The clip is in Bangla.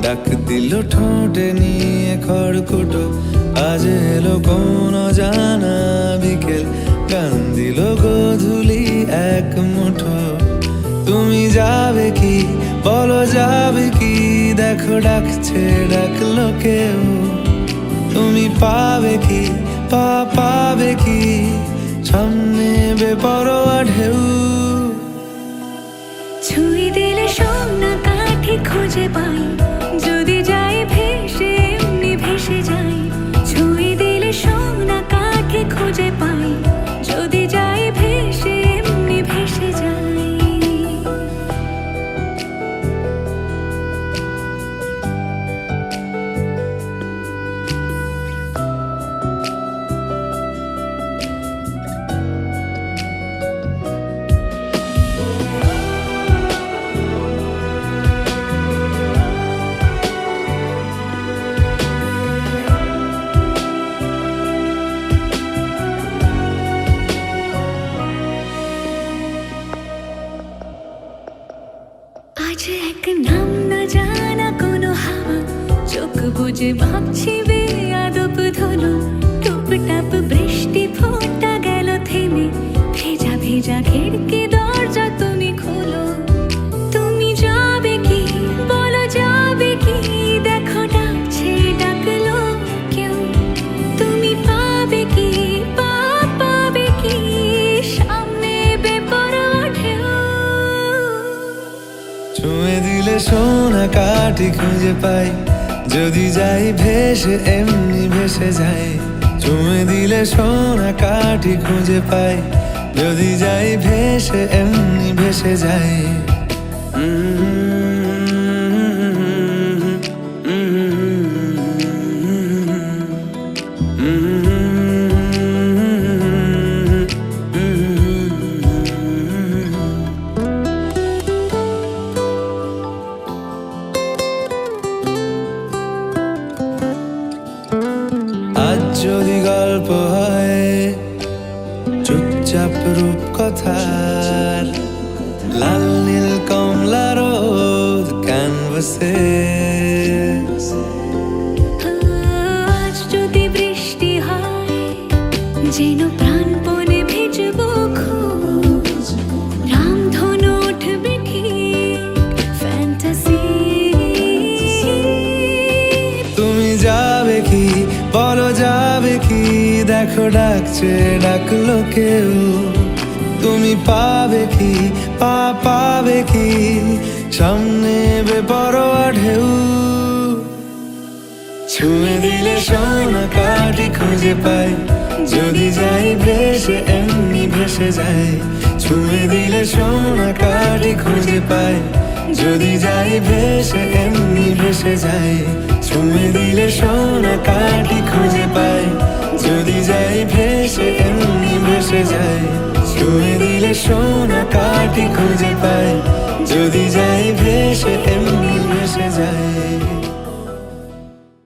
ডাক দিল ঠোঁটে নিয়ে খড়কুটো, আজ এলো কোন জানা বিকেল, গান দিল গোধূলি এক মুঠো। তুমি যাবে কি বলো, যাবে কি? দেখো ডাকছে, ডাকলো কেউ। তুমি পাবে কি পাবে কি? সামনে বেপরোয়া ঢেউ। ছুঁয়ে দিলে সোনা কাঠি খুঁজে পাই, যদি যাই ভেসে এমনি ভেসে যাই। ছুঁয়ে দিলে সোনা কাঠি খুঁজে পাই, যদি যাই ভেসে এমনি ভেসে যাই। আজ এক নাম না জানা কোনো হাওয়া, চোখ বুঝে ভাবছি বেয়াদব ধুলো। টুপটাপ বৃষ্টি ফোঁটা গেল থেমে, ভেজা ভেজা খিড়কি দরজা তুমি খোলো। তুমি যাবে কি বলো, যাবে কি? দেখো ডাকছে, ডাকলো কেউ। তুমি পাবে কি পাবে কি? সামনে বেপরোয়া ঢেউ। ছুঁয়ে দিলে সোনা কাঠি খুঁজে পাই, যদি যাই ভেসে এমনি ভেসে যাই। ছুঁয়ে দিলে সোনা কাঠি খুঁজে পাই, যদি যাই ভেসে এমনি ভেসে যাই। আজ যদি গল্প হয় চুপচাপ রূপকথার, লাল নীল কমলা রোদ ক্যানভাসে। আজ যদি বৃষ্টি হয়, যেন প্রাণপণে ভিজবো খুব। রামধনু উঠবে ঠিক ফ্যান্টাসি। তুমি যাবে কি বলো, যাবে কি? দেখো ডাকছে, ডাকলো কেউ। তুমি পাবে কি পাবে কি? সামনে বেপরোয়া ঢেউ। ছুঁয়ে দিলে সোনা কাঠি খুঁজে পাই, যদি যাই ভেসে এমনি ভেসে যাই। ছুঁয়ে দিলে সোনা কাঠি খুঁজে পাই, যদি যাই ভেসে এমনি ভেসে যাই। ছুঁয়ে দিলে সোনা কাঠি খুঁজে পাই, যদি যাই ভেসে এমনি ভেসে যাই। ছুঁয়ে দিলে সোনা কাঠি খুঁজে পাই, যদি যাই ভেসে এমনি ভেসে যাই।